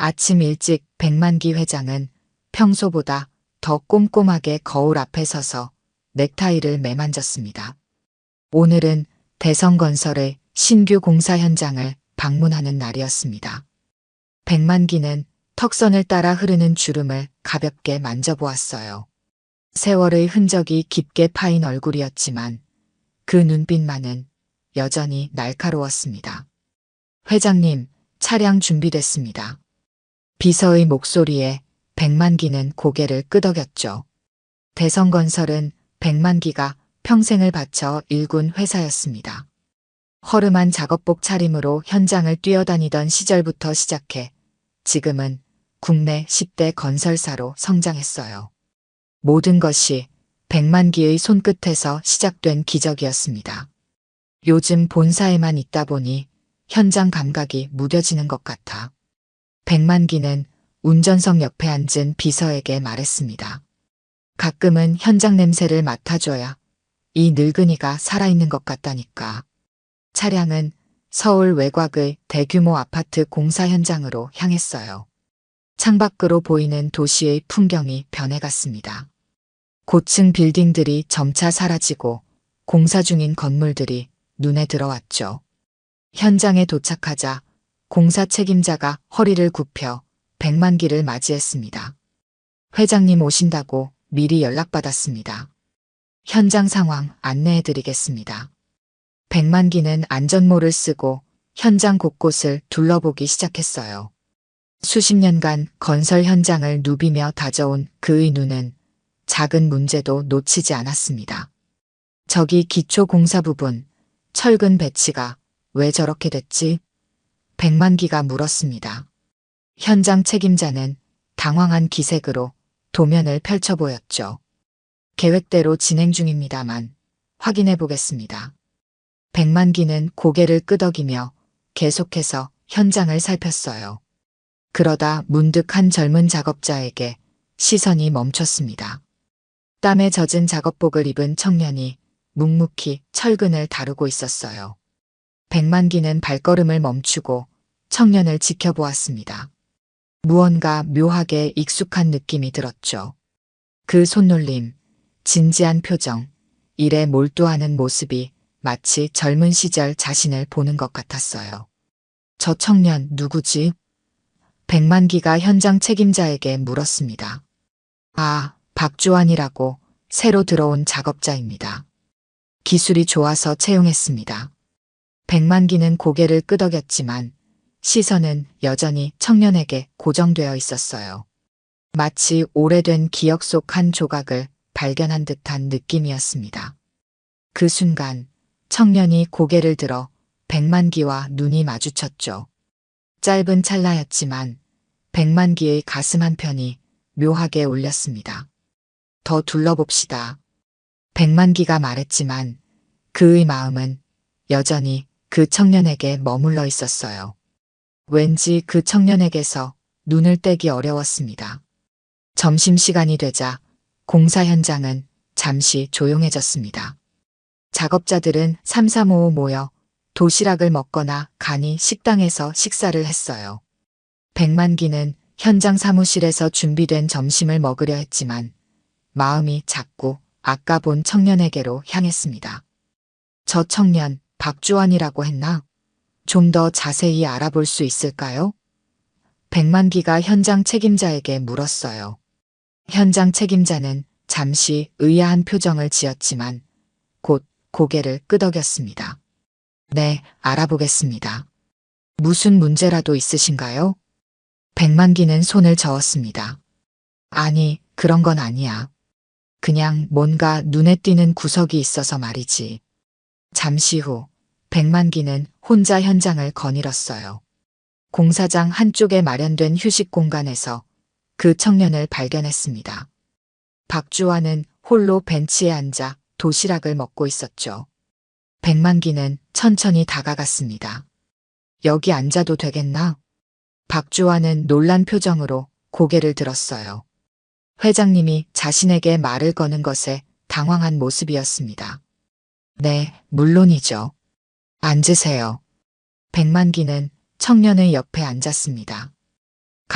아침 일찍 백만기 회장은 평소보다 더 꼼꼼하게 거울 앞에 서서 넥타이를 매만졌습니다. 오늘은 대성건설의 신규 공사 현장을 방문하는 날이었습니다. 백만기는 턱선을 따라 흐르는 주름을 가볍게 만져보았어요. 세월의 흔적이 깊게 파인 얼굴이었지만 그 눈빛만은 여전히 날카로웠습니다. 회장님, 차량 준비됐습니다. 비서의 목소리에 백만기는 고개를 끄덕였죠. 대성건설은 백만기가 평생을 바쳐 일군 회사였습니다. 허름한 작업복 차림으로 현장을 뛰어다니던 시절부터 시작해 지금은 국내 10대 건설사로 성장했어요. 모든 것이 백만기의 손끝에서 시작된 기적이었습니다. 요즘 본사에만 있다 보니 현장 감각이 무뎌지는 것 같아. 백만기는 운전석 옆에 앉은 비서에게 말했습니다. 가끔은 현장 냄새를 맡아줘야 이 늙은이가 살아있는 것 같다니까. 차량은 서울 외곽의 대규모 아파트 공사 현장으로 향했어요. 창밖으로 보이는 도시의 풍경이 변해갔습니다. 고층 빌딩들이 점차 사라지고 공사 중인 건물들이 눈에 들어왔죠. 현장에 도착하자 공사 책임자가 허리를 굽혀 백만기를 맞이했습니다. 회장님 오신다고 미리 연락받았습니다. 현장 상황 안내해드리겠습니다. 백만기는 안전모를 쓰고 현장 곳곳을 둘러보기 시작했어요. 수십 년간 건설 현장을 누비며 다져온 그의 눈은 작은 문제도 놓치지 않았습니다. 저기 기초 공사 부분, 철근 배치가 왜 저렇게 됐지? 백만기가 물었습니다. 현장 책임자는 당황한 기색으로 도면을 펼쳐 보였죠. 계획대로 진행 중입니다만 확인해 보겠습니다. 백만기는 고개를 끄덕이며 계속해서 현장을 살폈어요. 그러다 문득 한 젊은 작업자에게 시선이 멈췄습니다. 땀에 젖은 작업복을 입은 청년이 묵묵히 철근을 다루고 있었어요. 백만기는 발걸음을 멈추고 청년을 지켜보았습니다. 무언가 묘하게 익숙한 느낌이 들었죠. 그 손놀림, 진지한 표정, 일에 몰두하는 모습이 마치 젊은 시절 자신을 보는 것 같았어요. 저 청년 누구지? 백만기가 현장 책임자에게 물었습니다. 아, 박주환이라고 새로 들어온 작업자입니다. 기술이 좋아서 채용했습니다. 백만기는 고개를 끄덕였지만 시선은 여전히 청년에게 고정되어 있었어요. 마치 오래된 기억 속 한 조각을 발견한 듯한 느낌이었습니다. 그 순간 청년이 고개를 들어 백만기와 눈이 마주쳤죠. 짧은 찰나였지만 백만기의 가슴 한편이 묘하게 울렸습니다. 더 둘러봅시다. 백만기가 말했지만 그의 마음은 여전히 그 청년에게 머물러 있었어요. 왠지 그 청년에게서 눈을 떼기 어려웠습니다. 점심시간이 되자 공사 현장은 잠시 조용해졌습니다. 작업자들은 삼삼오오 모여 도시락을 먹거나 간이 식당에서 식사를 했어요. 백만기는 현장 사무실에서 준비된 점심을 먹으려 했지만 마음이 자꾸 아까 본 청년에게로 향했습니다. 저 청년 박주환이라고 했나? 좀 더 자세히 알아볼 수 있을까요? 백만기가 현장 책임자에게 물었어요. 현장 책임자는 잠시 의아한 표정을 지었지만 곧 고개를 끄덕였습니다. 네, 알아보겠습니다. 무슨 문제라도 있으신가요? 백만기는 손을 저었습니다. 아니, 그런 건 아니야. 그냥 뭔가 눈에 띄는 구석이 있어서 말이지. 잠시 후 백만기는 혼자 현장을 거닐었어요. 공사장 한쪽에 마련된 휴식 공간에서 그 청년을 발견했습니다. 박주환은 홀로 벤치에 앉아 도시락을 먹고 있었죠. 백만기는 천천히 다가갔습니다. 여기 앉아도 되겠나? 박주환은 놀란 표정으로 고개를 들었어요. 회장님이 자신에게 말을 거는 것에 당황한 모습이었습니다. 네, 물론이죠. 앉으세요. 백만기는 청년의 옆에 앉았습니다.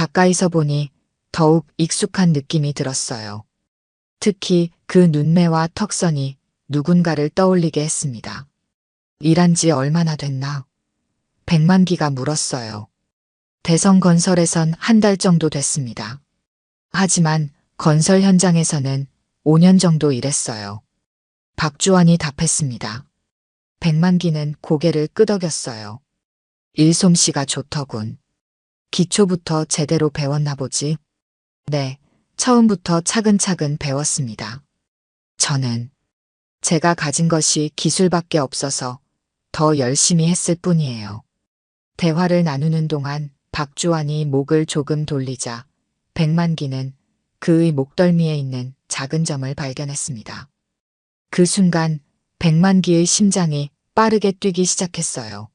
가까이서 보니 더욱 익숙한 느낌이 들었어요. 특히 그 눈매와 턱선이 누군가를 떠올리게 했습니다. 일한 지 얼마나 됐나? 백만기가 물었어요. 대성건설에선 한 달 정도 됐습니다. 하지만 건설 현장에서는 5년 정도 일했어요. 박주환이 답했습니다. 백만기는 고개를 끄덕였어요. 일솜씨가 좋더군. 기초부터 제대로 배웠나 보지? 네, 처음부터 차근차근 배웠습니다. 저는 제가 가진 것이 기술밖에 없어서 더 열심히 했을 뿐이에요. 대화를 나누는 동안 박주환이 목을 조금 돌리자 백만기는 그의 목덜미에 있는 작은 점을 발견했습니다. 그 순간 백만기의 심장이 빠르게 뛰기 시작했어요.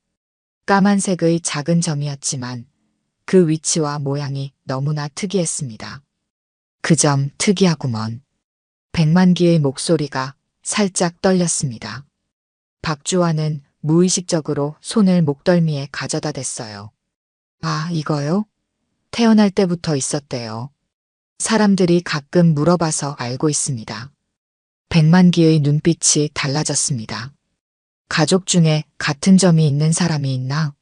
까만색의 작은 점이었지만 그 위치와 모양이 너무나 특이했습니다. 그 점 특이하구먼. 백만기의 목소리가 살짝 떨렸습니다. 박주환은 무의식적으로 손을 목덜미에 가져다 댔어요. 아, 이거요? 태어날 때부터 있었대요. 사람들이 가끔 물어봐서 알고 있습니다. 백만기의 눈빛이 달라졌습니다. 가족 중에 같은 점이 있는 사람이 있나?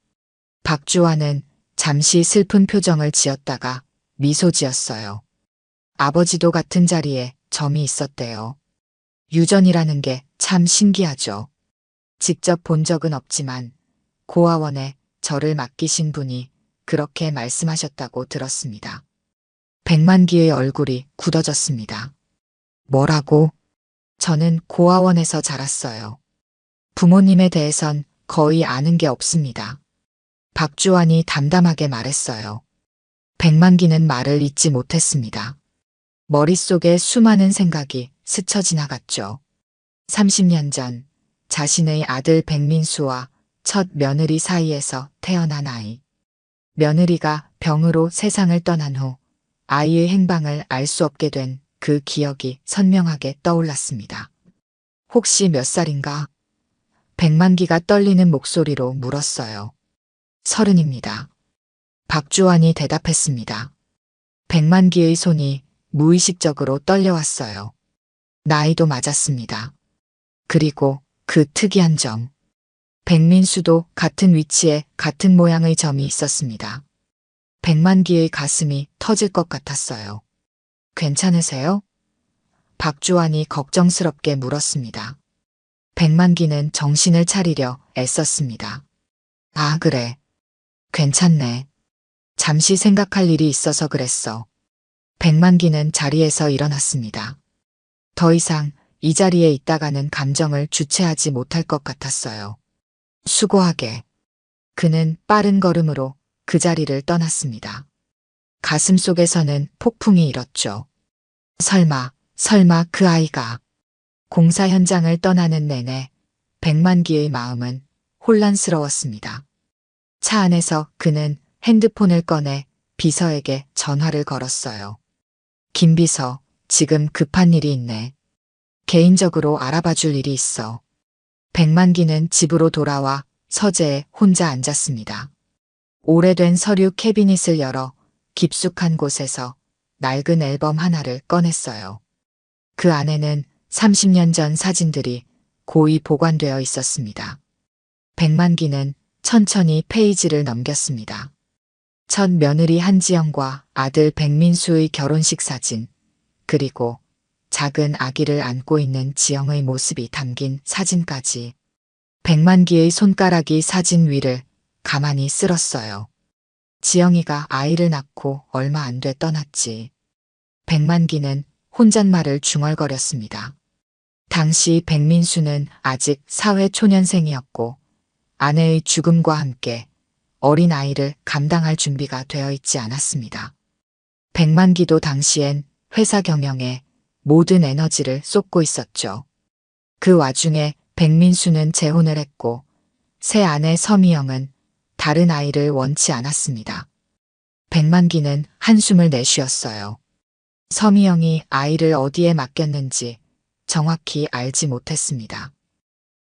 박주환은 잠시 슬픈 표정을 지었다가 미소 지었어요. 아버지도 같은 자리에 점이 있었대요. 유전이라는 게 참 신기하죠. 직접 본 적은 없지만 고아원에 저를 맡기신 분이 그렇게 말씀하셨다고 들었습니다. 백만기의 얼굴이 굳어졌습니다. 뭐라고? 저는 고아원에서 자랐어요. 부모님에 대해선 거의 아는 게 없습니다. 박주환이 담담하게 말했어요. 백만기는 말을 잇지 못했습니다. 머릿속에 수많은 생각이 스쳐 지나갔죠. 30년 전 자신의 아들 백민수와 첫 며느리 사이에서 태어난 아이. 며느리가 병으로 세상을 떠난 후 아이의 행방을 알 수 없게 된 그 기억이 선명하게 떠올랐습니다. 혹시 몇 살인가? 백만기가 떨리는 목소리로 물었어요. 30입니다. 박주환이 대답했습니다. 백만기의 손이 무의식적으로 떨려왔어요. 나이도 맞았습니다. 그리고 그 특이한 점. 백민수도 같은 위치에 같은 모양의 점이 있었습니다. 백만기의 가슴이 터질 것 같았어요. 괜찮으세요? 박주환이 걱정스럽게 물었습니다. 백만기는 정신을 차리려 애썼습니다. 아, 그래. 괜찮네. 잠시 생각할 일이 있어서 그랬어. 백만기는 자리에서 일어났습니다. 더 이상 이 자리에 있다가는 감정을 주체하지 못할 것 같았어요. 수고하게. 그는 빠른 걸음으로 그 자리를 떠났습니다. 가슴속에서는 폭풍이 일었죠. 설마 그 아이가. 공사 현장을 떠나는 내내 백만기의 마음은 혼란스러웠습니다. 차 안에서 그는 핸드폰을 꺼내 비서에게 전화를 걸었어요. 김 비서, 지금 급한 일이 있네. 개인적으로 알아봐 줄 일이 있어. 백만기는 집으로 돌아와 서재에 혼자 앉았습니다. 오래된 서류 캐비닛을 열어 깊숙한 곳에서 낡은 앨범 하나를 꺼냈어요. 그 안에는 30년 전 사진들이 고이 보관되어 있었습니다. 백만기는 천천히 페이지를 넘겼습니다. 첫 며느리 한지영과 아들 백민수의 결혼식 사진, 그리고 작은 아기를 안고 있는 지영의 모습이 담긴 사진까지. 백만기의 손가락이 사진 위를 가만히 쓸었어요. 지영이가 아이를 낳고 얼마 안 돼 떠났지. 백만기는 혼잣말을 중얼거렸습니다. 당시 백민수는 아직 사회 초년생이었고 아내의 죽음과 함께 어린 아이를 감당할 준비가 되어 있지 않았습니다. 백만기도 당시엔 회사 경영에 모든 에너지를 쏟고 있었죠. 그 와중에 백민수는 재혼을 했고 새 아내 서미영은 다른 아이를 원치 않았습니다. 백만기는 한숨을 내쉬었어요. 서미영이 아이를 어디에 맡겼는지 정확히 알지 못했습니다.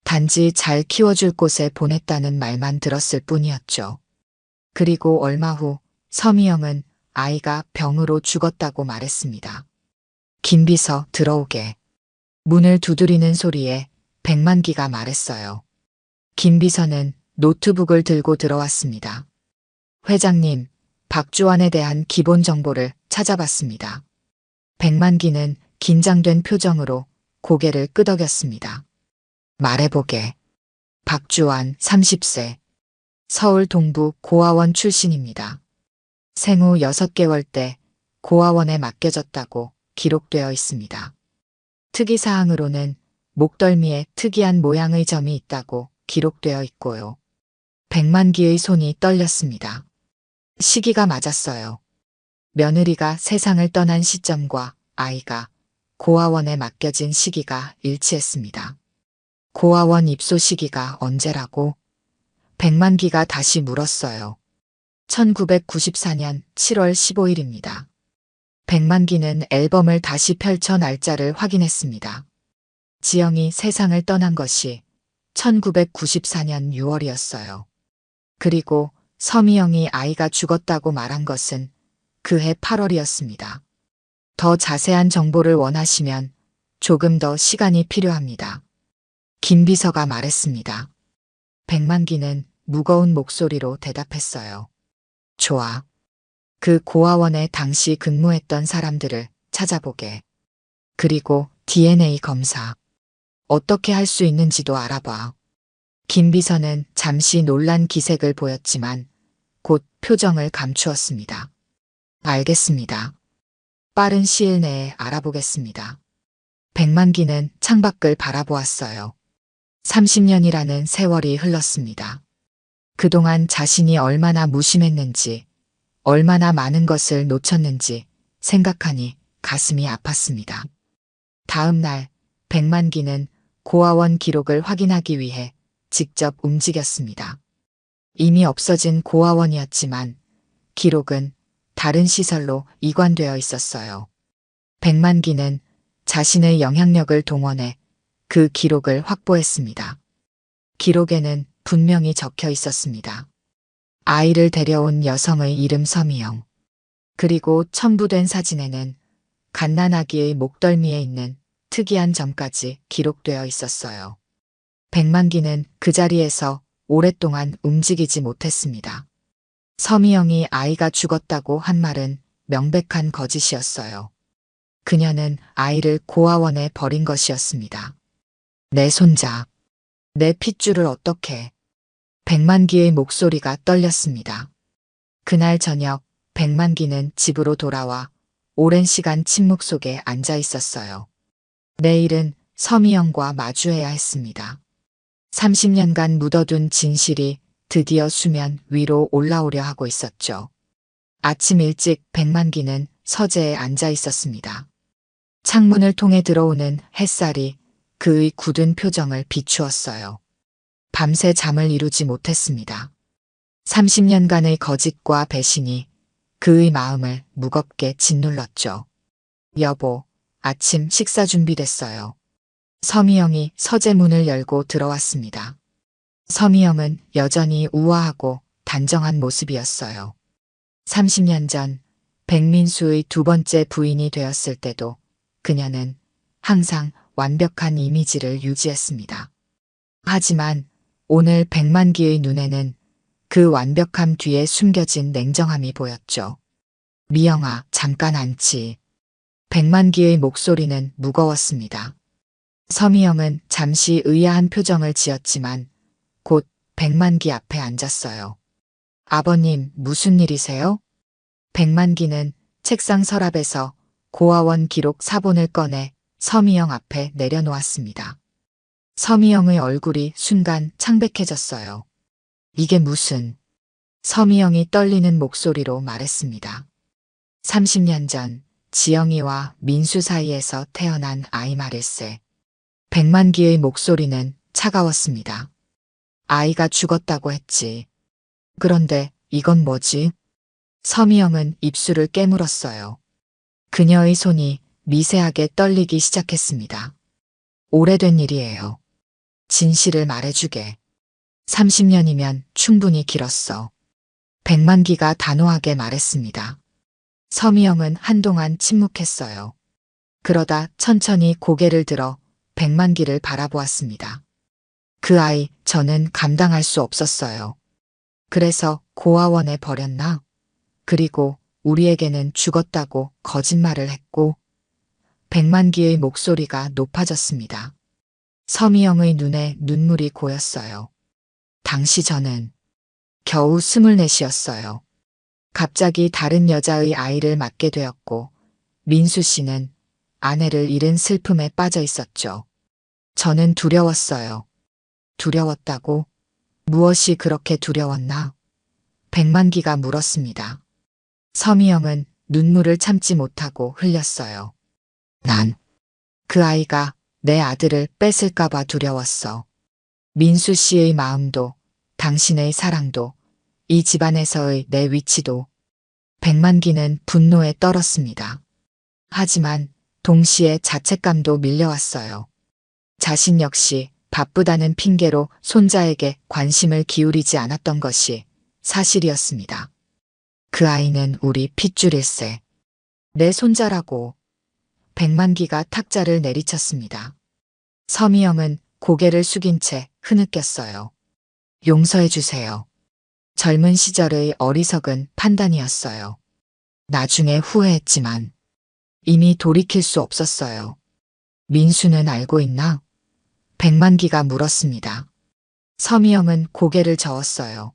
단지 잘 키워줄 곳에 보냈다는 말만 들었을 뿐이었죠. 그리고 얼마 후 서미영은 아이가 병으로 죽었다고 말했습니다. 김비서 들어오게. 문을 두드리는 소리에 백만기가 말했어요. 김비서는 노트북을 들고 들어왔습니다. 회장님, 박주환에 대한 기본 정보를 찾아봤습니다. 백만기는 긴장된 표정으로 고개를 끄덕였습니다. 말해보게. 박주환 30세. 서울 동부 고아원 출신입니다. 생후 6개월 때 고아원에 맡겨졌다고 기록되어 있습니다. 특이사항으로는 목덜미에 특이한 모양의 점이 있다고 기록되어 있고요. 백만기의 손이 떨렸습니다. 시기가 맞았어요. 며느리가 세상을 떠난 시점과 아이가 고아원에 맡겨진 시기가 일치했습니다. 고아원 입소 시기가 언제라고? 백만기가 다시 물었어요. 1994년 7월 15일입니다. 백만기는 앨범을 다시 펼쳐 날짜를 확인했습니다. 지영이 세상을 떠난 것이 1994년 6월이었어요. 그리고 서미영이 아이가 죽었다고 말한 것은 그해 8월이었습니다. 더 자세한 정보를 원하시면 조금 더 시간이 필요합니다. 김비서가 말했습니다. 백만기는 무거운 목소리로 대답했어요. 좋아. 그 고아원에 당시 근무했던 사람들을 찾아보게. 그리고 DNA 검사. 어떻게 할 수 있는지도 알아봐. 김비서는 잠시 놀란 기색을 보였지만 곧 표정을 감추었습니다. 알겠습니다. 빠른 시일 내에 알아보겠습니다. 백만기는 창밖을 바라보았어요. 30년이라는 세월이 흘렀습니다. 그동안 자신이 얼마나 무심했는지, 얼마나 많은 것을 놓쳤는지 생각하니 가슴이 아팠습니다. 다음 날 백만기는 고아원 기록을 확인하기 위해 직접 움직였습니다. 이미 없어진 고아원이었지만 기록은 다른 시설로 이관되어 있었어요. 백만기는 자신의 영향력을 동원해 그 기록을 확보했습니다. 기록에는 분명히 적혀 있었습니다. 아이를 데려온 여성의 이름 서미영. 그리고 첨부된 사진에는 갓난아기의 목덜미에 있는 특이한 점까지 기록되어 있었어요. 백만기는 그 자리에서 오랫동안 움직이지 못했습니다. 서미영이 아이가 죽었다고 한 말은 명백한 거짓이었어요. 그녀는 아이를 고아원에 버린 것이었습니다. 내 손자, 내 핏줄을 어떻게? 백만기의 목소리가 떨렸습니다. 그날 저녁 백만기는 집으로 돌아와 오랜 시간 침묵 속에 앉아 있었어요. 내일은 서미영과 마주해야 했습니다. 30년간 묻어둔 진실이 드디어 수면 위로 올라오려 하고 있었죠. 아침 일찍 백만기는 서재에 앉아 있었습니다. 창문을 통해 들어오는 햇살이 그의 굳은 표정을 비추었어요. 밤새 잠을 이루지 못했습니다. 30년간의 거짓과 배신이 그의 마음을 무겁게 짓눌렀죠. 여보, 아침 식사 준비됐어요. 서미영이 서재 문을 열고 들어왔습니다. 서미영은 여전히 우아하고 단정한 모습이었어요. 30년 전 백민수의 두 번째 부인이 되었을 때도 그녀는 항상 완벽한 이미지를 유지했습니다. 하지만 오늘 백만기의 눈에는 그 완벽함 뒤에 숨겨진 냉정함이 보였죠. 미영아, 잠깐 앉지. 백만기의 목소리는 무거웠습니다. 서미영은 잠시 의아한 표정을 지었지만 곧 백만기 앞에 앉았어요. 아버님, 무슨 일이세요? 백만기는 책상 서랍에서 고아원 기록 사본을 꺼내 서미영 앞에 내려놓았습니다. 서미영의 얼굴이 순간 창백해졌어요. 이게 무슨... 서미영이 떨리는 목소리로 말했습니다. 30년 전 지영이와 민수 사이에서 태어난 아이 말일세. 백만기의 목소리는 차가웠습니다. 아이가 죽었다고 했지. 그런데 이건 뭐지? 서미영은 입술을 깨물었어요. 그녀의 손이 미세하게 떨리기 시작했습니다. 오래된 일이에요. 진실을 말해주게. 30년이면 충분히 길었어. 백만기가 단호하게 말했습니다. 서미영은 한동안 침묵했어요. 그러다 천천히 고개를 들어 백만기를 바라보았습니다. 그 아이, 저는 감당할 수 없었어요. 그래서 고아원에 버렸나? 그리고 우리에게는 죽었다고 거짓말을 했고, 백만기의 목소리가 높아졌습니다. 서미영의 눈에 눈물이 고였어요. 당시 저는 겨우 24이었어요. 갑자기 다른 여자의 아이를 맡게 되었고, 민수 씨는 아내를 잃은 슬픔에 빠져 있었죠. 저는 두려웠어요. 두려웠다고? 무엇이 그렇게 두려웠나? 백만기가 물었습니다. 서미영은 눈물을 참지 못하고 흘렸어요. 난 그 아이가 내 아들을 뺏을까봐 두려웠어. 민수 씨의 마음도, 당신의 사랑도, 이 집안에서의 내 위치도. 백만기는 분노에 떨었습니다. 하지만 동시에 자책감도 밀려왔어요. 자신 역시 바쁘다는 핑계로 손자에게 관심을 기울이지 않았던 것이 사실이었습니다. 그 아이는 우리 핏줄일세. 내 손자라고. 백만기가 탁자를 내리쳤습니다. 서미영은 고개를 숙인 채 흐느꼈어요. 용서해 주세요. 젊은 시절의 어리석은 판단이었어요. 나중에 후회했지만 이미 돌이킬 수 없었어요. 민수는 알고 있나? 백만기가 물었습니다. 서미영은 고개를 저었어요.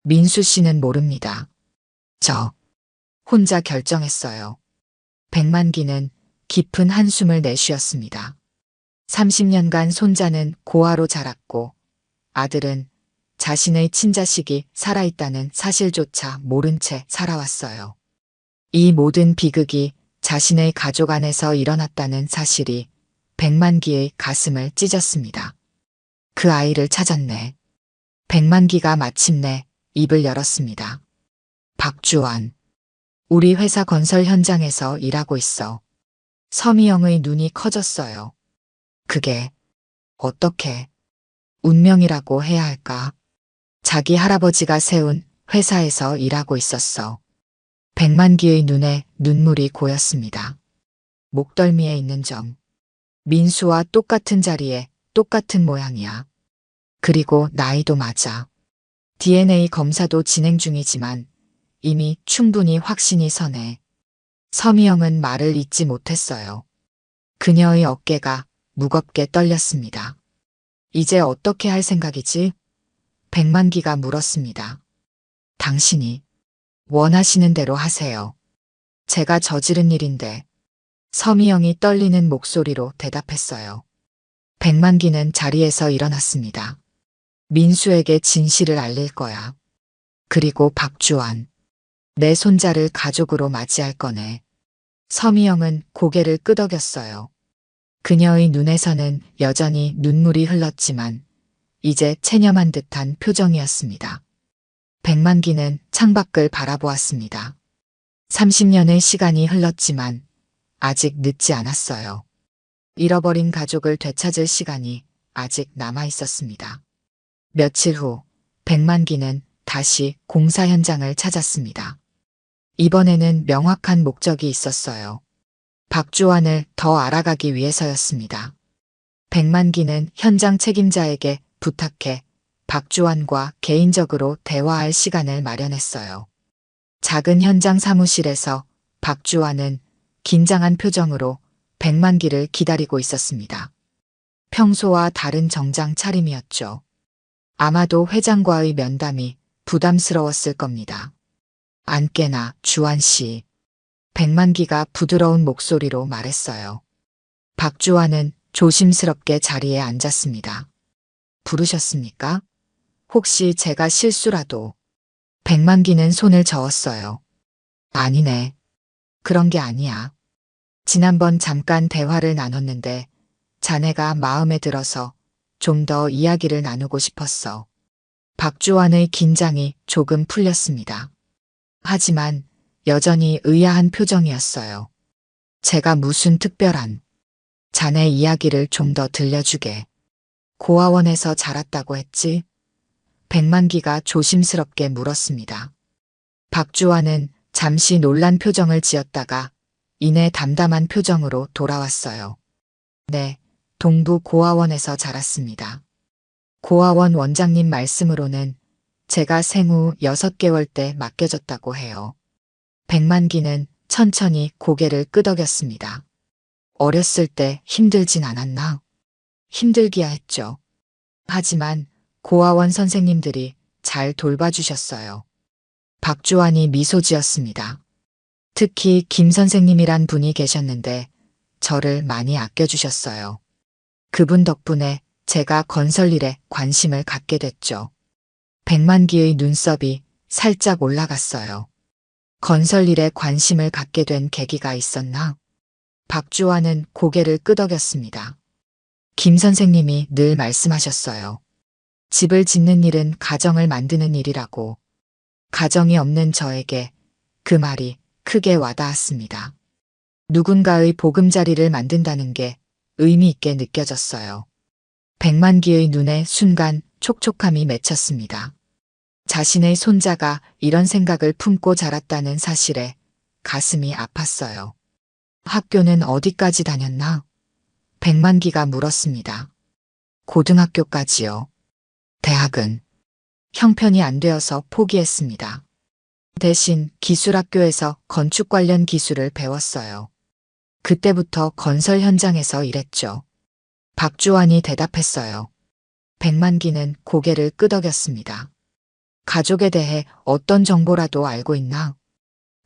민수 씨는 모릅니다. 저 혼자 결정했어요. 백만기는 깊은 한숨을 내쉬었습니다. 30년간 손자는 고아로 자랐고 아들은 자신의 친자식이 살아있다는 사실조차 모른 채 살아왔어요. 이 모든 비극이 자신의 가족 안에서 일어났다는 사실이 백만기의 가슴을 찢었습니다. 그 아이를 찾았네. 백만기가 마침내 입을 열었습니다. 박주환. 우리 회사 건설 현장에서 일하고 있어. 서미영의 눈이 커졌어요. 그게 어떻게 운명이라고 해야 할까? 자기 할아버지가 세운 회사에서 일하고 있었어. 백만기의 눈에 눈물이 고였습니다. 목덜미에 있는 점. 민수와 똑같은 자리에 똑같은 모양이야. 그리고 나이도 맞아. DNA 검사도 진행 중이지만 이미 충분히 확신이 서네. 서미영은 말을 잇지 못했어요. 그녀의 어깨가 무겁게 떨렸습니다. 이제 어떻게 할 생각이지? 백만기가 물었습니다. 당신이 원하시는 대로 하세요. 제가 저지른 일인데. 서미영이 떨리는 목소리로 대답했어요. 백만기는 자리에서 일어났습니다. 민수에게 진실을 알릴 거야. 그리고 박주환. 내 손자를 가족으로 맞이할 거네. 서미영은 고개를 끄덕였어요. 그녀의 눈에서는 여전히 눈물이 흘렀지만 이제 체념한 듯한 표정이었습니다. 백만기는 창밖을 바라보았습니다. 30년의 시간이 흘렀지만 아직 늦지 않았어요. 잃어버린 가족을 되찾을 시간이 아직 남아 있었습니다. 며칠 후 백만기는 다시 공사 현장을 찾았습니다. 이번에는 명확한 목적이 있었어요. 박주환을 더 알아가기 위해서였습니다. 백만기는 현장 책임자에게 부탁해 박주환과 개인적으로 대화할 시간을 마련했어요. 작은 현장 사무실에서 박주환은 긴장한 표정으로 백만기를 기다리고 있었습니다. 평소와 다른 정장 차림이었죠. 아마도 회장과의 면담이 부담스러웠을 겁니다. 안깨나 주환 씨. 백만기가 부드러운 목소리로 말했어요. 박주환은 조심스럽게 자리에 앉았습니다. 부르셨습니까? 혹시 제가 실수라도. 백만기는 손을 저었어요. 아니네. 그런 게 아니야. 지난번 잠깐 대화를 나눴는데 자네가 마음에 들어서 좀 더 이야기를 나누고 싶었어. 박주환의 긴장이 조금 풀렸습니다. 하지만 여전히 의아한 표정이었어요. 제가 무슨 특별한 자네 이야기를 좀 더 들려주게. 고아원에서 자랐다고 했지? 백만기가 조심스럽게 물었습니다. 박주환은 잠시 놀란 표정을 지었다가 이내 담담한 표정으로 돌아왔어요. 네, 동부 고아원에서 자랐습니다. 고아원 원장님 말씀으로는 제가 생후 6개월 때 맡겨졌다고 해요. 백만기는 천천히 고개를 끄덕였습니다. 어렸을 때 힘들진 않았나? 힘들기야 했죠. 하지만 고아원 선생님들이 잘 돌봐주셨어요. 박주환이 미소 지었습니다. 특히 김 선생님이란 분이 계셨는데 저를 많이 아껴주셨어요. 그분 덕분에 제가 건설 일에 관심을 갖게 됐죠. 백만기의 눈썹이 살짝 올라갔어요. 건설 일에 관심을 갖게 된 계기가 있었나? 박주환은 고개를 끄덕였습니다. 김 선생님이 늘 말씀하셨어요. 집을 짓는 일은 가정을 만드는 일이라고. 가정이 없는 저에게 그 말이 크게 와닿았습니다. 누군가의 보금자리를 만든다는 게 의미 있게 느껴졌어요. 백만기의 눈에 순간 촉촉함이 맺혔습니다. 자신의 손자가 이런 생각을 품고 자랐다는 사실에 가슴이 아팠어요. 학교는 어디까지 다녔나? 백만기가 물었습니다. 고등학교까지요. 대학은 형편이 안 되어서 포기했습니다. 대신 기술학교에서 건축 관련 기술을 배웠어요. 그때부터 건설 현장에서 일했죠. 박주환이 대답했어요. 백만기는 고개를 끄덕였습니다. 가족에 대해 어떤 정보라도 알고 있나?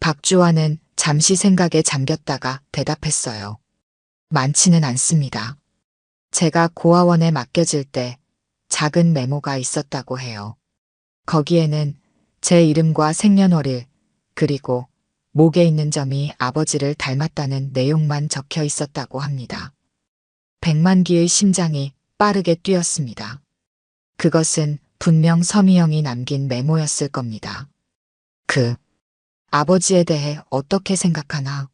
박주환은 잠시 생각에 잠겼다가 대답했어요. 많지는 않습니다. 제가 고아원에 맡겨질 때 작은 메모가 있었다고 해요. 거기에는 제 이름과 생년월일, 그리고 목에 있는 점이 아버지를 닮았다는 내용만 적혀 있었다고 합니다. 백만기의 심장이 빠르게 뛰었습니다. 그것은 분명 서미영이 남긴 메모였을 겁니다. 아버지에 대해 어떻게 생각하나?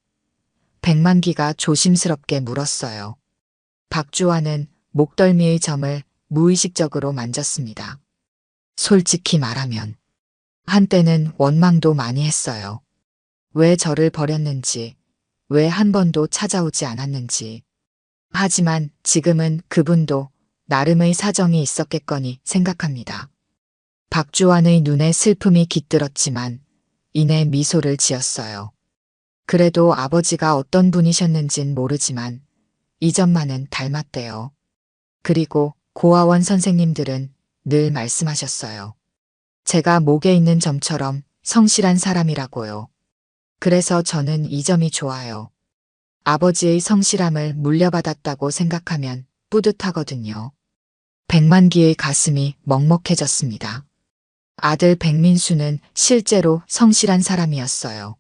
백만기가 조심스럽게 물었어요. 박주환은 목덜미의 점을 무의식적으로 만졌습니다. 솔직히 말하면 한때는 원망도 많이 했어요. 왜 저를 버렸는지, 왜 한 번도 찾아오지 않았는지. 하지만 지금은 그분도 나름의 사정이 있었겠거니 생각합니다. 박주환의 눈에 슬픔이 깃들었지만 이내 미소를 지었어요. 그래도 아버지가 어떤 분이셨는진 모르지만 이 점만은 닮았대요. 그리고 고아원 선생님들은 늘 말씀하셨어요. 제가 목에 있는 점처럼 성실한 사람이라고요. 그래서 저는 이 점이 좋아요. 아버지의 성실함을 물려받았다고 생각하면 뿌듯하거든요. 백만기의 가슴이 먹먹해졌습니다. 아들 백민수는 실제로 성실한 사람이었어요.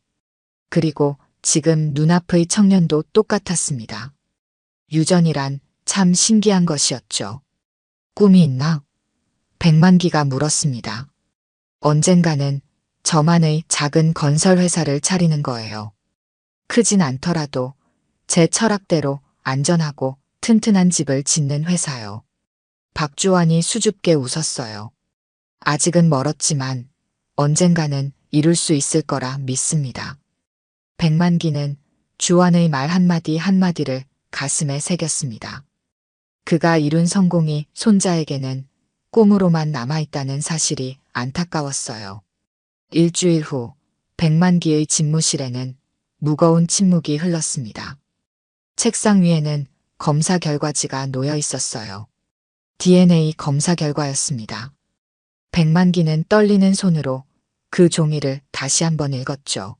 그리고 지금 눈앞의 청년도 똑같았습니다. 유전이란 참 신기한 것이었죠. 꿈이 있나? 백만기가 물었습니다. 언젠가는 저만의 작은 건설 회사를 차리는 거예요. 크진 않더라도 제 철학대로 안전하고 튼튼한 집을 짓는 회사요. 박주환이 수줍게 웃었어요. 아직은 멀었지만 언젠가는 이룰 수 있을 거라 믿습니다. 백만기는 주환의 말 한마디 한마디를 가슴에 새겼습니다. 그가 이룬 성공이 손자에게는 꿈으로만 남아있다는 사실이 안타까웠어요. 일주일 후 백만기의 집무실에는 무거운 침묵이 흘렀습니다. 책상 위에는 검사 결과지가 놓여 있었어요. DNA 검사 결과였습니다. 백만기는 떨리는 손으로 그 종이를 다시 한번 읽었죠.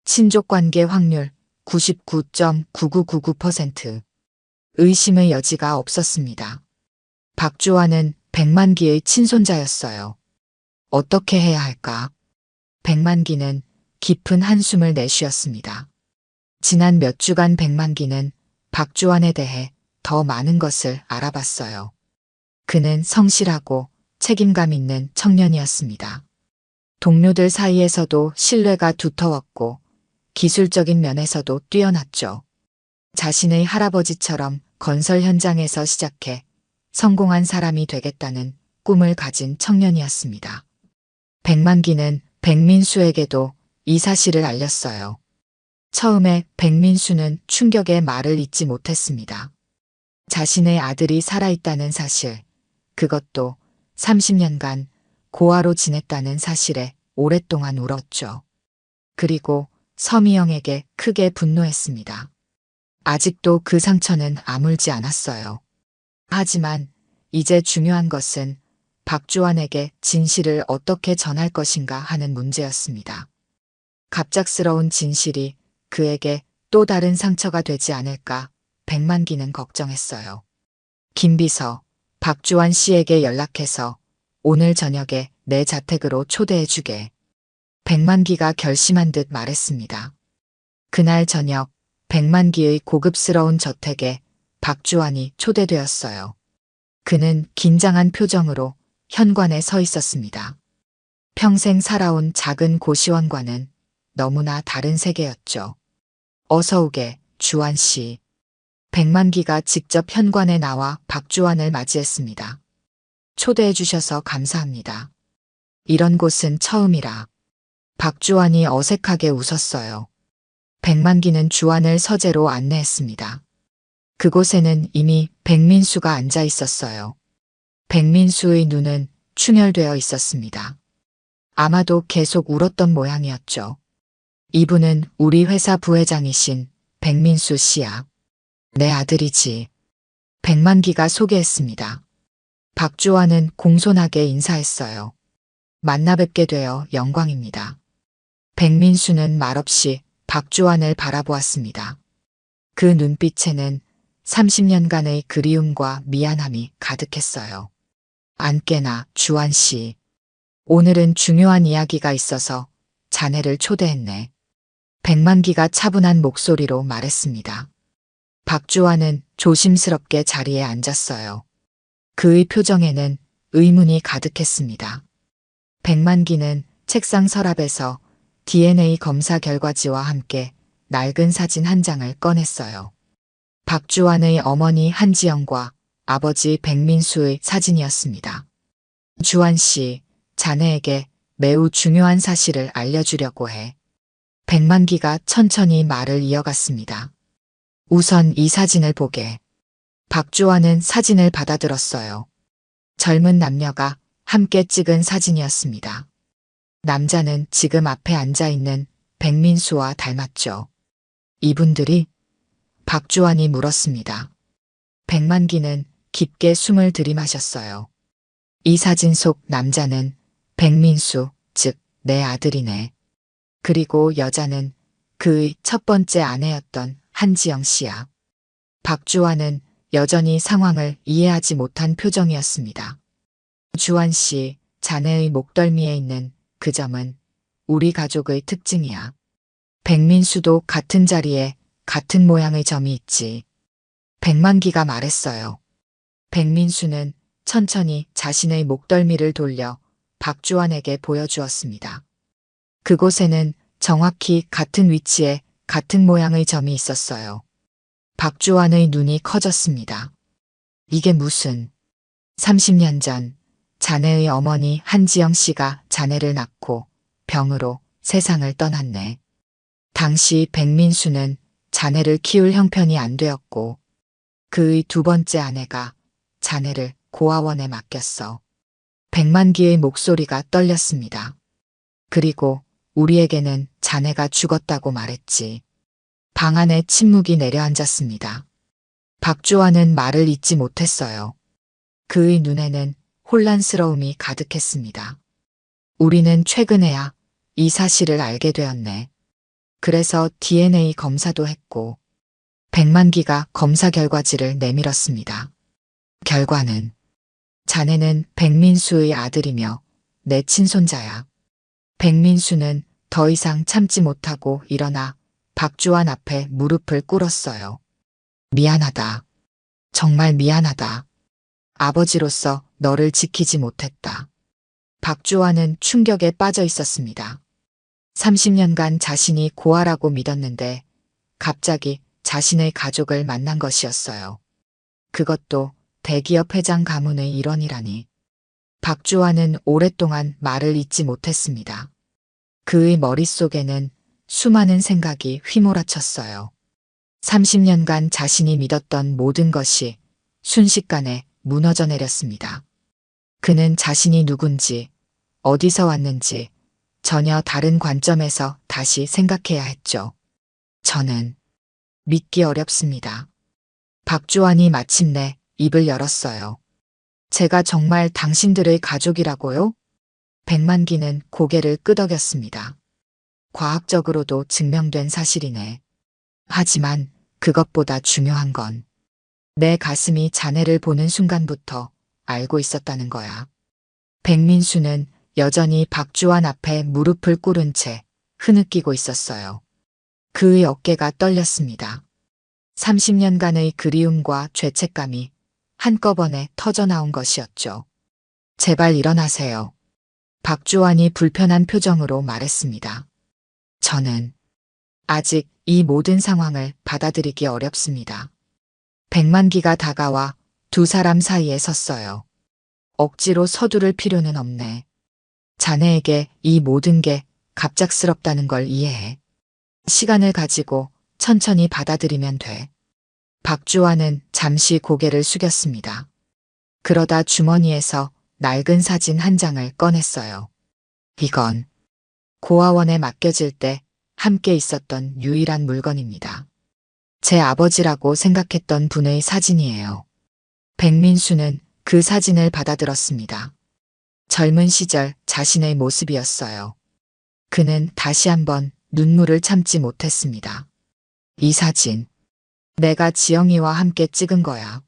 친족관계 확률 99.9999%. 의심의 여지가 없었습니다. 박주환은 백만기의 친손자였어요. 어떻게 해야 할까? 백만기는 깊은 한숨을 내쉬었습니다. 지난 몇 주간 백만기는 박주환에 대해 더 많은 것을 알아봤어요. 그는 성실하고 책임감 있는 청년이었습니다. 동료들 사이에서도 신뢰가 두터웠고 기술적인 면에서도 뛰어났죠. 자신의 할아버지처럼 건설 현장에서 시작해 성공한 사람이 되겠다는 꿈을 가진 청년이었습니다. 백만기는 백민수에게도 이 사실을 알렸어요. 처음에 백민수는 충격에 말을 잇지 못했습니다. 자신의 아들이 살아있다는 사실, 그것도 30년간 고아로 지냈다는 사실에 오랫동안 울었죠. 그리고 서미영에게 크게 분노했습니다. 아직도 그 상처는 아물지 않았어요. 하지만 이제 중요한 것은 박주환에게 진실을 어떻게 전할 것인가 하는 문제였습니다. 갑작스러운 진실이 그에게 또 다른 상처가 되지 않을까 백만기는 걱정했어요. 김비서, 박주환 씨에게 연락해서 오늘 저녁에 내 자택으로 초대해주게. 백만기가 결심한 듯 말했습니다. 그날 저녁 백만기의 고급스러운 저택에 박주환이 초대되었어요. 그는 긴장한 표정으로 현관에 서 있었습니다. 평생 살아온 작은 고시원과는 너무나 다른 세계였죠. 어서 오게, 주환 씨. 백만기가 직접 현관에 나와 박주환을 맞이했습니다. 초대해 주셔서 감사합니다. 이런 곳은 처음이라. 박주환이 어색하게 웃었어요. 백만기는 주환을 서재로 안내했습니다. 그곳에는 이미 백민수가 앉아 있었어요. 백민수의 눈은 충혈되어 있었습니다. 아마도 계속 울었던 모양이었죠. 이분은 우리 회사 부회장이신 백민수 씨야. 내 아들이지. 백만기가 소개했습니다. 박주환은 공손하게 인사했어요. 만나 뵙게 되어 영광입니다. 백민수는 말없이 박주환을 바라보았습니다. 그 눈빛에는 30년간의 그리움과 미안함이 가득했어요. 안깨나 주환 씨. 오늘은 중요한 이야기가 있어서 자네를 초대했네. 백만기가 차분한 목소리로 말했습니다. 박주환은 조심스럽게 자리에 앉았어요. 그의 표정에는 의문이 가득했습니다. 백만기는 책상 서랍에서 DNA 검사 결과지와 함께 낡은 사진 한 장을 꺼냈어요. 박주환의 어머니 한지영과 아버지 백민수의 사진이었습니다. 주환 씨, 자네에게 매우 중요한 사실을 알려주려고 해. 백만기가 천천히 말을 이어갔습니다. 우선 이 사진을 보게. 박주환은 사진을 받아들었어요. 젊은 남녀가 함께 찍은 사진이었습니다. 남자는 지금 앞에 앉아 있는 백민수와 닮았죠. 이분들이? 박주환이 물었습니다. 백만기는 깊게 숨을 들이마셨어요. 이 사진 속 남자는 백민수, 즉 내 아들이네. 그리고 여자는 그의 첫 번째 아내였던 한지영 씨야. 박주환은 여전히 상황을 이해하지 못한 표정이었습니다. 주환 씨, 자네의 목덜미에 있는 그 점은 우리 가족의 특징이야. 백민수도 같은 자리에 같은 모양의 점이 있지. 백만기가 말했어요. 백민수는 천천히 자신의 목덜미를 돌려 박주환에게 보여주었습니다. 그곳에는 정확히 같은 위치에 같은 모양의 점이 있었어요. 박주환의 눈이 커졌습니다. 이게 무슨... 30년 전 자네의 어머니 한지영 씨가 자네를 낳고 병으로 세상을 떠났네. 당시 백민수는 자네를 키울 형편이 안 되었고 그의 두 번째 아내가 자네를 고아원에 맡겼어. 백만기의 목소리가 떨렸습니다. 그리고 우리에게는 자네가 죽었다고 말했지. 방 안에 침묵이 내려앉았습니다. 박주환은 말을 잇지 못했어요. 그의 눈에는 혼란스러움이 가득했습니다. 우리는 최근에야 이 사실을 알게 되었네. 그래서 DNA 검사도 했고 백만기가 검사 결과지를 내밀었습니다. 결과는 자네는 백민수의 아들이며 내 친손자야. 백민수는 더 이상 참지 못하고 일어나 박주환 앞에 무릎을 꿇었어요. 미안하다. 정말 미안하다. 아버지로서 너를 지키지 못했다. 박주환은 충격에 빠져 있었습니다. 30년간 자신이 고아라고 믿었는데 갑자기 자신의 가족을 만난 것이었어요. 그것도 대기업 회장 가문의 일원이라니. 박주환은 오랫동안 말을 잇지 못했습니다. 그의 머릿속에는 수많은 생각이 휘몰아쳤어요. 30년간 자신이 믿었던 모든 것이 순식간에 무너져 내렸습니다. 그는 자신이 누군지, 어디서 왔는지 전혀 다른 관점에서 다시 생각해야 했죠. 저는 믿기 어렵습니다. 박주환이 마침내 입을 열었어요. 제가 정말 당신들의 가족이라고요? 백만기는 고개를 끄덕였습니다. 과학적으로도 증명된 사실이네. 하지만 그것보다 중요한 건 내 가슴이 자네를 보는 순간부터 알고 있었다는 거야. 백민수는 여전히 박주환 앞에 무릎을 꿇은 채 흐느끼고 있었어요. 그의 어깨가 떨렸습니다. 30년간의 그리움과 죄책감이 한꺼번에 터져나온 것이었죠. 제발 일어나세요. 박주환이 불편한 표정으로 말했습니다. 저는 아직 이 모든 상황을 받아들이기 어렵습니다. 백만기가 다가와 두 사람 사이에 섰어요. 억지로 서두를 필요는 없네. 자네에게 이 모든 게 갑작스럽다는 걸 이해해. 시간을 가지고 천천히 받아들이면 돼. 박주환은 잠시 고개를 숙였습니다. 그러다 주머니에서 낡은 사진 한 장을 꺼냈어요. 이건 고아원에 맡겨질 때 함께 있었던 유일한 물건입니다. 제 아버지라고 생각했던 분의 사진이에요. 백민수는 그 사진을 받아들었습니다. 젊은 시절 자신의 모습이었어요. 그는 다시 한번 눈물을 참지 못했습니다. 이 사진, 내가 지영이와 함께 찍은 거야.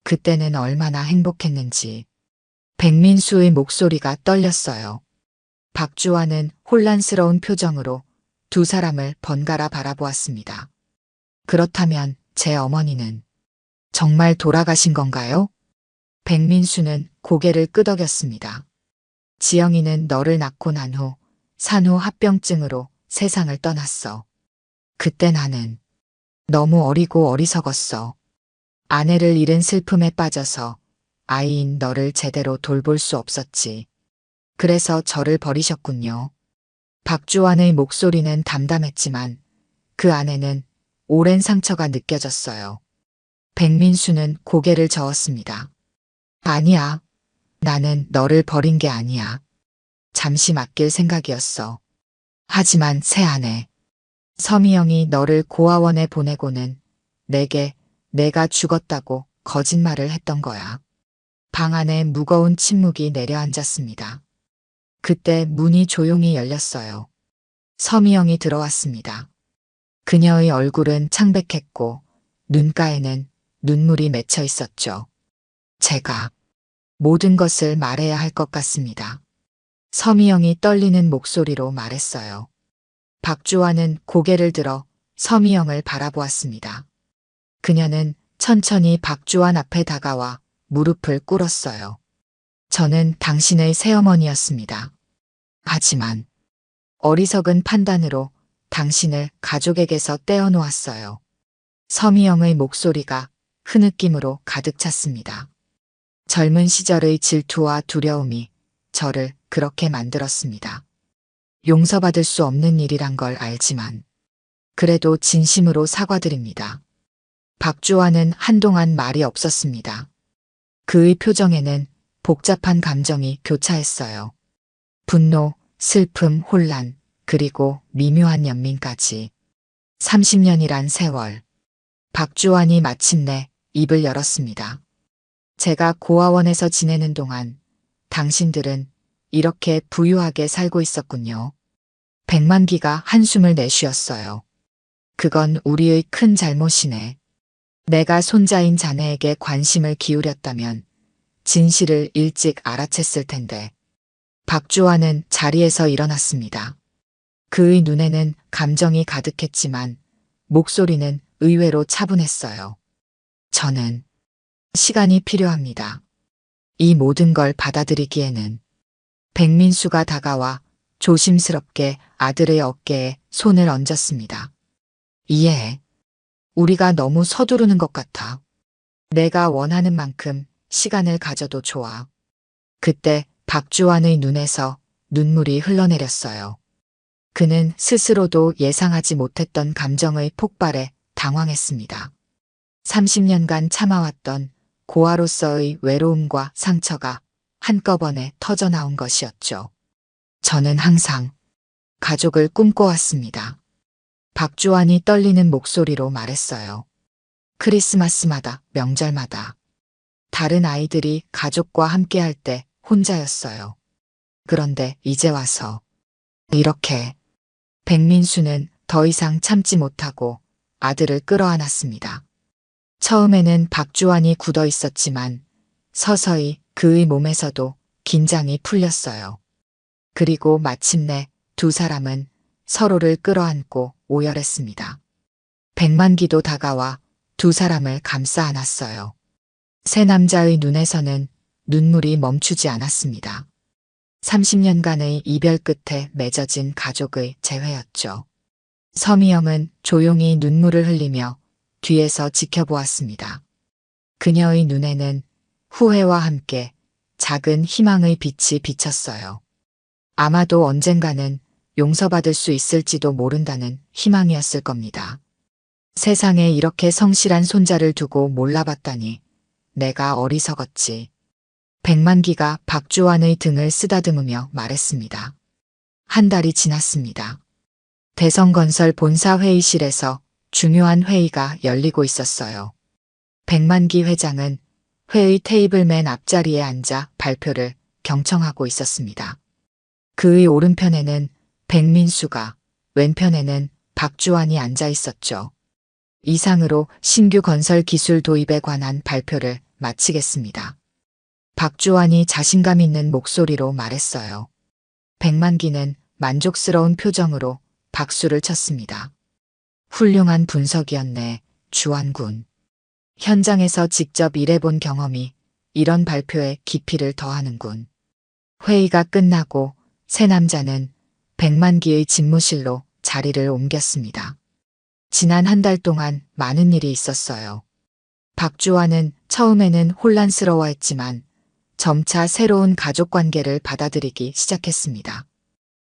그때는 얼마나 행복했는지. 백민수의 목소리가 떨렸어요. 박주환은 혼란스러운 표정으로 두 사람을 번갈아 바라보았습니다. 그렇다면 제 어머니는 정말 돌아가신 건가요? 백민수는 고개를 끄덕였습니다. 지영이는 너를 낳고 난 후 산후 합병증으로 세상을 떠났어. 그때 나는 너무 어리고 어리석었어. 아내를 잃은 슬픔에 빠져서 아이인 너를 제대로 돌볼 수 없었지. 그래서 저를 버리셨군요. 박주환의 목소리는 담담했지만 그 안에는 오랜 상처가 느껴졌어요. 백민수는 고개를 저었습니다. 아니야. 나는 너를 버린 게 아니야. 잠시 맡길 생각이었어. 하지만 새 아내, 서미영이 너를 고아원에 보내고는 내게 내가 죽었다고 거짓말을 했던 거야. 방 안에 무거운 침묵이 내려앉았습니다. 그때 문이 조용히 열렸어요. 서미영이 들어왔습니다. 그녀의 얼굴은 창백했고 눈가에는 눈물이 맺혀 있었죠. 제가 모든 것을 말해야 할 것 같습니다. 서미영이 떨리는 목소리로 말했어요. 박주환은 고개를 들어 서미영을 바라보았습니다. 그녀는 천천히 박주환 앞에 다가와 무릎을 꿇었어요. 저는 당신의 새어머니였습니다. 하지만 어리석은 판단으로 당신을 가족에게서 떼어놓았어요. 서미영의 목소리가 흐느낌으로 가득 찼습니다. 젊은 시절의 질투와 두려움이 저를 그렇게 만들었습니다. 용서받을 수 없는 일이란 걸 알지만 그래도 진심으로 사과드립니다. 박주환은 한동안 말이 없었습니다. 그의 표정에는 복잡한 감정이 교차했어요. 분노, 슬픔, 혼란, 그리고 미묘한 연민까지. 30년이란 세월. 박주환이 마침내 입을 열었습니다. 제가 고아원에서 지내는 동안 당신들은 이렇게 부유하게 살고 있었군요. 백만기가 한숨을 내쉬었어요. 그건 우리의 큰 잘못이네. 내가 손자인 자네에게 관심을 기울였다면 진실을 일찍 알아챘을 텐데. 박주환은 자리에서 일어났습니다. 그의 눈에는 감정이 가득했지만 목소리는 의외로 차분했어요. 저는 시간이 필요합니다. 이 모든 걸 받아들이기에는. 백민수가 다가와 조심스럽게 아들의 어깨에 손을 얹었습니다. 이해해. 우리가 너무 서두르는 것 같아. 내가 원하는 만큼 시간을 가져도 좋아. 그때 박주환의 눈에서 눈물이 흘러내렸어요. 그는 스스로도 예상하지 못했던 감정의 폭발에 당황했습니다. 30년간 참아왔던 고아로서의 외로움과 상처가 한꺼번에 터져나온 것이었죠. 저는 항상 가족을 꿈꿔왔습니다. 박주환이 떨리는 목소리로 말했어요. 크리스마스마다, 명절마다. 다른 아이들이 가족과 함께할 때 혼자였어요. 그런데 이제 와서 이렇게. 백민수는 더 이상 참지 못하고 아들을 끌어안았습니다. 처음에는 박주환이 굳어 있었지만 서서히 그의 몸에서도 긴장이 풀렸어요. 그리고 마침내 두 사람은 서로를 끌어안고 오열했습니다. 백만기도 다가와 두 사람을 감싸 안았어요. 새 남자의 눈에서는 눈물이 멈추지 않았습니다. 30년간의 이별 끝에 맺어진 가족의 재회였죠. 서미영은 조용히 눈물을 흘리며 뒤에서 지켜보았습니다. 그녀의 눈에는 후회와 함께 작은 희망의 빛이 비쳤어요. 아마도 언젠가는 용서받을 수 있을지도 모른다는 희망이었을 겁니다. 세상에 이렇게 성실한 손자를 두고 몰라봤다니 내가 어리석었지. 백만기가 박주환의 등을 쓰다듬으며 말했습니다. 한 달이 지났습니다. 대성건설 본사 회의실에서 중요한 회의가 열리고 있었어요. 백만기 회장은 회의 테이블 맨 앞자리에 앉아 발표를 경청하고 있었습니다. 그의 오른편에는 백민수가, 왼편에는 박주환이 앉아 있었죠. 이상으로 신규 건설 기술 도입에 관한 발표를 마치겠습니다. 박주환이 자신감 있는 목소리로 말했어요. 백만기는 만족스러운 표정으로 박수를 쳤습니다. 훌륭한 분석이었네, 주환군. 현장에서 직접 일해본 경험이 이런 발표에 깊이를 더하는군. 회의가 끝나고 새 남자는 백만기의 집무실로 자리를 옮겼습니다. 지난 한 달 동안 많은 일이 있었어요. 박주환은 처음에는 혼란스러워했지만 점차 새로운 가족관계를 받아들이기 시작했습니다.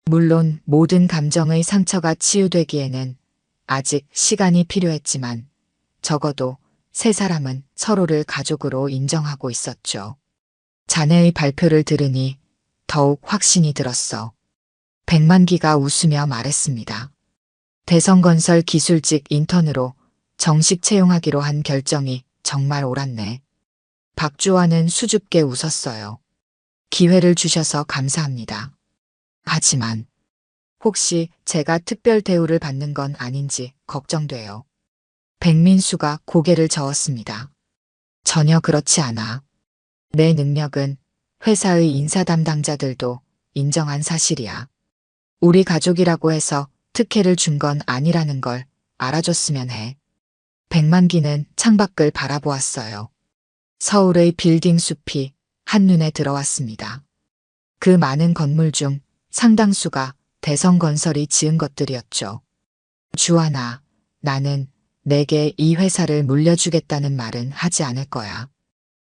물론 모든 감정의 상처가 치유되기에는 아직 시간이 필요했지만 적어도 세 사람은 서로를 가족으로 인정하고 있었죠. 자네의 발표를 들으니 더욱 확신이 들었어. 백만기가 웃으며 말했습니다. 대성건설 기술직 인턴으로 정식 채용하기로 한 결정이 정말 옳았네. 박주환은 수줍게 웃었어요. 기회를 주셔서 감사합니다. 하지만 혹시 제가 특별 대우를 받는 건 아닌지 걱정돼요. 백민수가 고개를 저었습니다. 전혀 그렇지 않아. 내 능력은 회사의 인사 담당자들도 인정한 사실이야. 우리 가족이라고 해서 특혜를 준 건 아니라는 걸 알아줬으면 해. 백만기는 창밖을 바라보았어요. 서울의 빌딩 숲이 한눈에 들어왔습니다. 그 많은 건물 중 상당수가 대성건설이 지은 것들이었죠. 주환아, 나는 내게 이 회사를 물려주겠다는 말은 하지 않을 거야.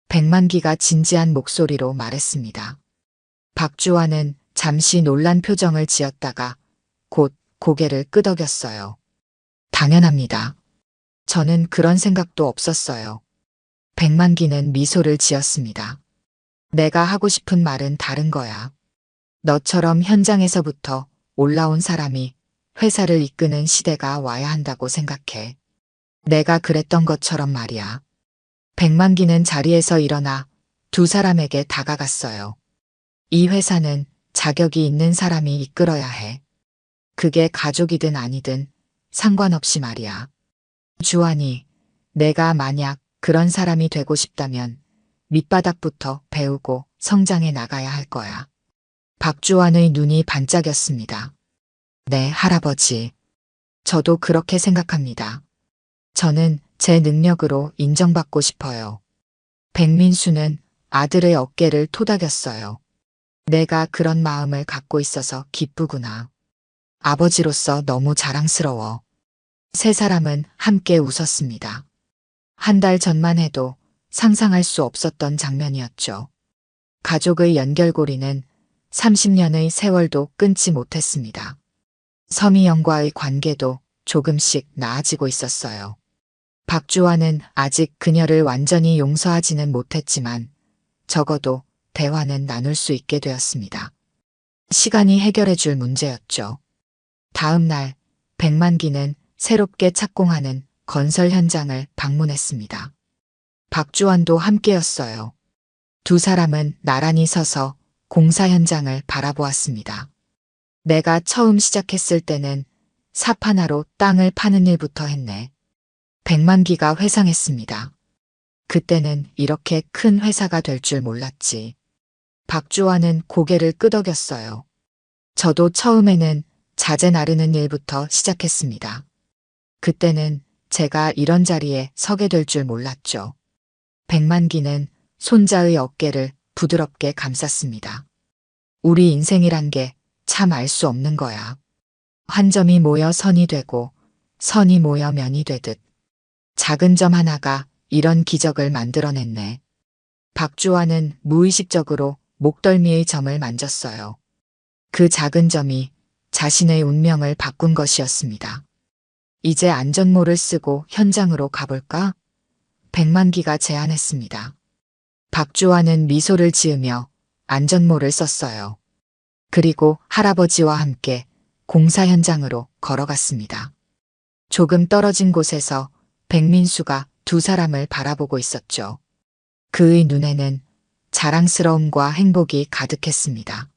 백만기가 진지한 목소리로 말했습니다. 박주환은 잠시 놀란 표정을 지었다가 곧 고개를 끄덕였어요. 당연합니다. 저는 그런 생각도 없었어요. 백만기는 미소를 지었습니다. 내가 하고 싶은 말은 다른 거야. 너처럼 현장에서부터 올라온 사람이 회사를 이끄는 시대가 와야 한다고 생각해. 내가 그랬던 것처럼 말이야. 백만기는 자리에서 일어나 두 사람에게 다가갔어요. 이 회사는 자격이 있는 사람이 이끌어야 해. 그게 가족이든 아니든 상관없이 말이야. 주환이, 내가 만약 그런 사람이 되고 싶다면 밑바닥부터 배우고 성장해 나가야 할 거야. 박주환의 눈이 반짝였습니다. 네, 할아버지. 저도 그렇게 생각합니다. 저는 제 능력으로 인정받고 싶어요. 백민수는 아들의 어깨를 토닥였어요. 내가 그런 마음을 갖고 있어서 기쁘구나. 아버지로서 너무 자랑스러워. 세 사람은 함께 웃었습니다. 한 달 전만 해도 상상할 수 없었던 장면이었죠. 가족의 연결고리는 30년의 세월도 끊지 못했습니다. 서미영과의 관계도 조금씩 나아지고 있었어요. 박주환은 아직 그녀를 완전히 용서하지는 못했지만 적어도 대화는 나눌 수 있게 되었습니다. 시간이 해결해 줄 문제였죠. 다음 날 백만기는 새롭게 착공하는 건설 현장을 방문했습니다. 박주환도 함께였어요. 두 사람은 나란히 서서 공사 현장을 바라보았습니다. 내가 처음 시작했을 때는 삽 하나로 땅을 파는 일부터 했네. 백만기가 회상했습니다. 그때는 이렇게 큰 회사가 될 줄 몰랐지. 박주환은 고개를 끄덕였어요. 저도 처음에는 자재 나르는 일부터 시작했습니다. 그때는 제가 이런 자리에 서게 될 줄 몰랐죠. 백만기는 손자의 어깨를 부드럽게 감쌌습니다. 우리 인생이란 게 참 알 수 없는 거야. 한 점이 모여 선이 되고 선이 모여 면이 되듯 작은 점 하나가 이런 기적을 만들어냈네. 박주환은 무의식적으로 목덜미의 점을 만졌어요. 그 작은 점이 자신의 운명을 바꾼 것이었습니다. 이제 안전모를 쓰고 현장으로 가볼까? 백만기가 제안했습니다. 박주환은 미소를 지으며 안전모를 썼어요. 그리고 할아버지와 함께 공사 현장으로 걸어갔습니다. 조금 떨어진 곳에서 백민수가 두 사람을 바라보고 있었죠. 그의 눈에는 자랑스러움과 행복이 가득했습니다.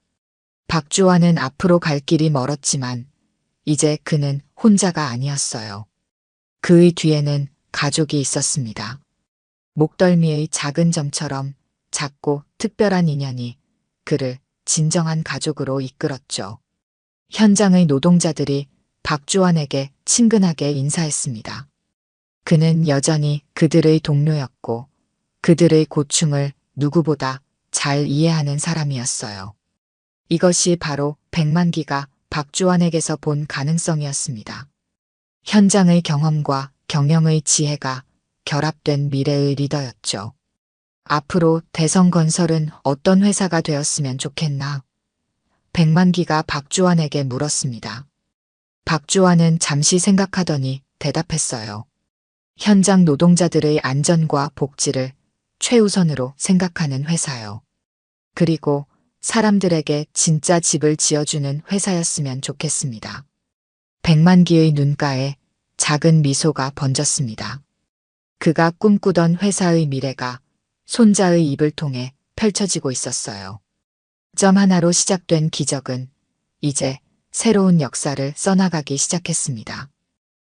박주환은 앞으로 갈 길이 멀었지만 이제 그는 혼자가 아니었어요. 그의 뒤에는 가족이 있었습니다. 목덜미의 작은 점처럼 작고 특별한 인연이 그를 진정한 가족으로 이끌었죠. 현장의 노동자들이 박주환에게 친근하게 인사했습니다. 그는 여전히 그들의 동료였고 그들의 고충을 누구보다 잘 이해하는 사람이었어요. 이것이 바로 백만기가 박주환에게서 본 가능성이었습니다. 현장의 경험과 경영의 지혜가 결합된 미래의 리더였죠. 앞으로 대성건설은 어떤 회사가 되었으면 좋겠나? 백만기가 박주환에게 물었습니다. 박주환은 잠시 생각하더니 대답했어요. 현장 노동자들의 안전과 복지를 최우선으로 생각하는 회사요. 그리고 사람들에게 진짜 집을 지어주는 회사였으면 좋겠습니다. 백만기의 눈가에 작은 미소가 번졌습니다. 그가 꿈꾸던 회사의 미래가 손자의 입을 통해 펼쳐지고 있었어요. 점 하나로 시작된 기적은 이제 새로운 역사를 써나가기 시작했습니다.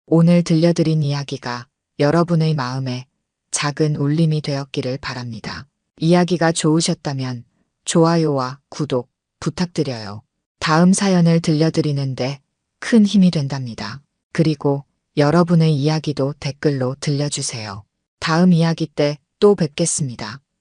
오늘 들려드린 이야기가 여러분의 마음에 작은 울림이 되었기를 바랍니다. 이야기가 좋으셨다면 좋아요와 구독 부탁드려요. 다음 사연을 들려드리는데 큰 힘이 된답니다. 그리고 여러분의 이야기도 댓글로 들려주세요. 다음 이야기 때 또 뵙겠습니다.